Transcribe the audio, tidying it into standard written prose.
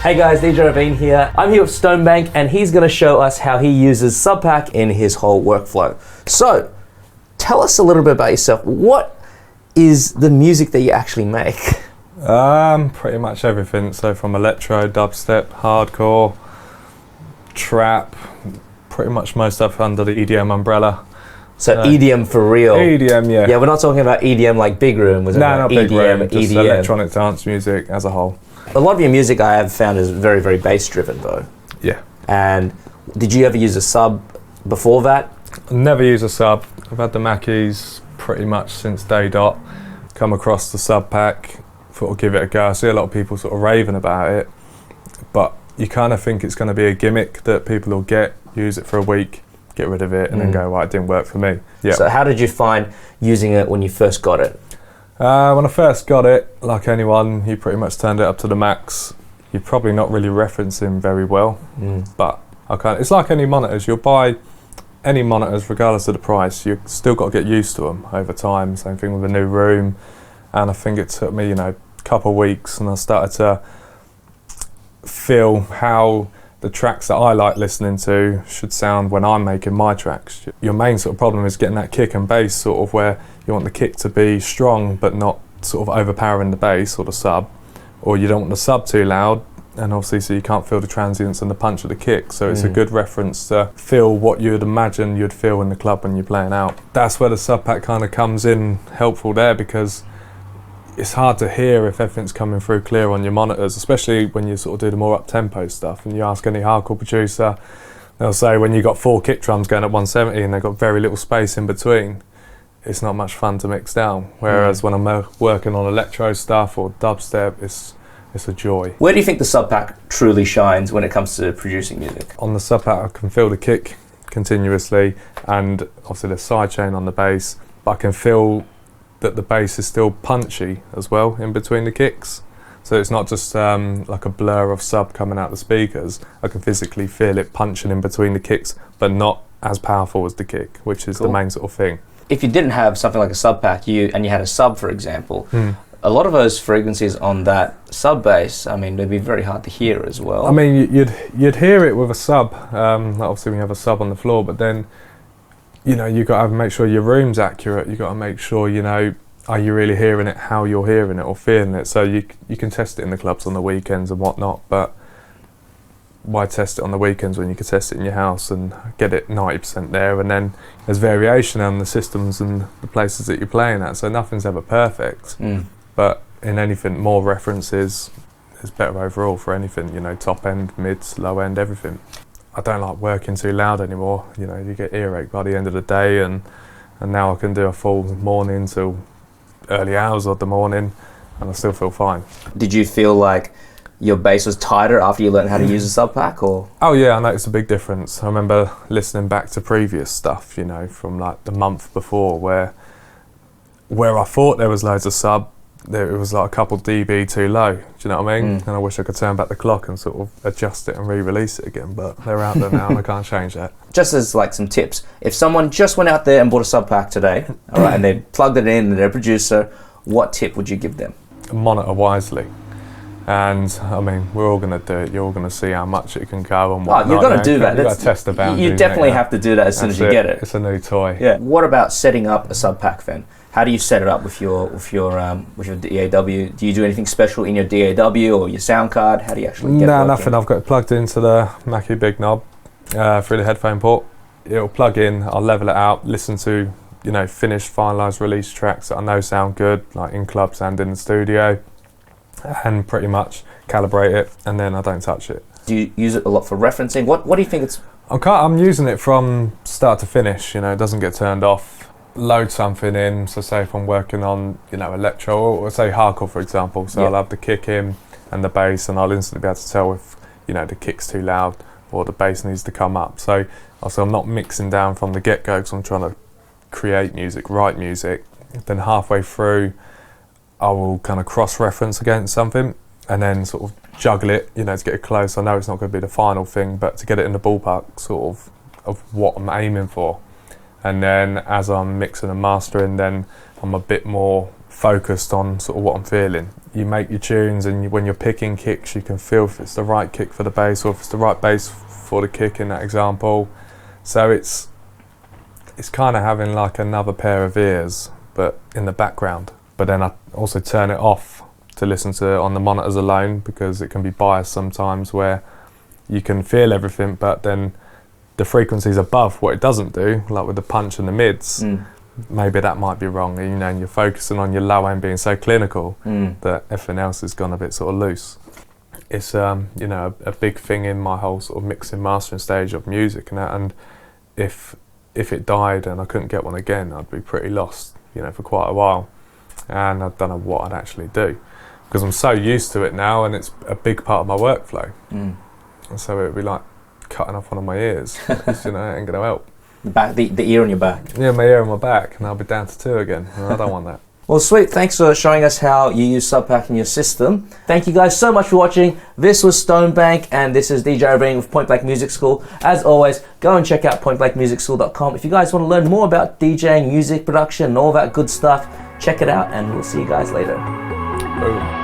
Hey guys, DJ Ravine here. I'm here with Stonebank and he's going to show us how he uses Subpac in his whole workflow. So, tell us a little bit about yourself. What is the music that you actually make? Pretty much everything. So from electro, dubstep, hardcore, trap, pretty much most stuff under the EDM umbrella. So EDM for real? EDM, yeah. Yeah, we're not talking about EDM like Big Room. No, not Big Room, just EDM. electronic dance music as a whole. A lot of your music I have found is very, very bass driven though. Yeah. And did you ever use a sub before that? Never use a sub. I've had the Mackies pretty much since day dot. Come across the Subpac, thought I'd give it a go. I see a lot of people sort of raving about it, but you kind of think it's going to be a gimmick that people will get, use it for a week, get rid of it, and then go, right, it didn't work for me. Yeah. So how did you find using it when you first got it? When I first got it, like anyone, you pretty much turned it up to the max. You're probably not really referencing very well, but it's like any monitors. You'll buy any monitors regardless of the price. You've still got to get used to them over time. Same thing with a new room. And I think it took me, a couple of weeks, and I started to feel how the tracks that I like listening to should sound when I'm making my tracks. Your main sort of problem is getting that kick and bass sort of where you want the kick to be strong but not sort of overpowering the bass or the sub, or you don't want the sub too loud, and obviously so you can't feel the transients and the punch of the kick. So it's a good reference to feel what you'd imagine you'd feel in the club when you're playing out. That's where the Subpac kind of comes in helpful there, because it's hard to hear if everything's coming through clear on your monitors, especially when you sort of do the more up-tempo stuff. And you ask any hardcore producer, they'll say when you've got 4 kick drums going at 170 and they've got very little space in between, it's not much fun to mix down. Whereas when I'm working on electro stuff or dubstep, it's a joy. Where do you think the Subpac truly shines when it comes to producing music? On the Subpac, I can feel the kick continuously, and obviously the sidechain on the bass, but I can feel that the bass is still punchy as well in between the kicks. So it's not just like a blur of sub coming out the speakers. I can physically feel it punching in between the kicks, but not as powerful as the kick, which is the main sort of thing. If you didn't have something like a Subpac, and you had a sub, for example, a lot of those frequencies on that sub bass, I mean, they'd be very hard to hear as well. I mean, you'd hear it with a sub. Obviously, when you have a sub on the floor, but then you've got to make sure your room's accurate. You've got to make sure, are you really hearing it how you're hearing it or feeling it? So you can test it in the clubs on the weekends and whatnot, but why test it on the weekends when you could test it in your house and get it 90% there? And then there's variation on the systems and the places that you're playing at, so nothing's ever perfect. But in anything, more references is better overall for anything, top end, mids, low end, everything. I don't like working too loud anymore. You get earache by the end of the day, and now I can do a full morning till early hours of the morning, and I still feel fine. Did you feel like your bass was tighter after you learned how to use a Subpac, or? Oh yeah, I noticed a big difference. I remember listening back to previous stuff, from like the month before, where I thought there was loads of sub, it was like a couple dB too low. Do you know what I mean? And I wish I could turn back the clock and sort of adjust it and re-release it again, but they're out there now and I can't change that. Just as like some tips, if someone just went out there and bought a Subpac today, all right, and they plugged it in and they're a producer, what tip would you give them? Monitor wisely. And I mean, we're all going to do it. You're all going to see how much it can go and whatnot. You're going to do that. You've got to test the boundaries. You definitely have to do that as soon as you get it. It's a new toy. Yeah. What about setting up a Subpac then? How do you set it up with your DAW? Do you do anything special in your DAW or your sound card? How do you actually get it? No, nothing. I've got it plugged into the Mackie Big Knob through the headphone port. It'll plug in. I'll level it out. Listen to finished, finalised, released tracks that I know sound good, like in clubs and in the studio, and pretty much calibrate it. And then I don't touch it. Do you use it a lot for referencing? What do you think it's? I'm using it from start to finish. It doesn't get turned off. Load something in, so say if I'm working on electro or say hardcore for example, so I'll have the kick in and the bass, and I'll instantly be able to tell if the kick's too loud or the bass needs to come up. So also I'm not mixing down from the get-go because I'm trying to create music, write music. Then halfway through I will kind of cross-reference against something and then sort of juggle it, to get it close. I know it's not going to be the final thing, but to get it in the ballpark sort of what I'm aiming for. And then as I'm mixing and mastering, then I'm a bit more focused on sort of what I'm feeling. You make your tunes, and when you're picking kicks, you can feel if it's the right kick for the bass or if it's the right bass for the kick in that example. So it's kind of having like another pair of ears, but in the background. But then I also turn it off to listen to it on the monitors alone, because it can be biased sometimes where you can feel everything, but then the frequencies above what it doesn't do, like with the punch and the mids, maybe that might be wrong, you know, and you're focusing on your low end being so clinical that everything else has gone a bit sort of loose. It's you know, a big thing in my whole sort of mixing mastering stage of music and that, and if it died and I couldn't get one again, I'd be pretty lost, you know, for quite a while, and I don't know what I'd actually do, because I'm so used to it now and it's a big part of my workflow. And so it would be like cutting off one of my ears, because, you know, it ain't gonna help. The ear on your back. Yeah, my ear on my back, and I'll be down to 2 again, and I don't want that. Well, sweet. Thanks for showing us how you use Subpac in your system. Thank you guys so much for watching. This was Stonebank, and this is DJ Irving with Point Blank Music School. As always, go and check out pointblankmusicschool.com. If you guys want to learn more about DJing, music production, and all that good stuff, check it out, and we'll see you guys later. Boom.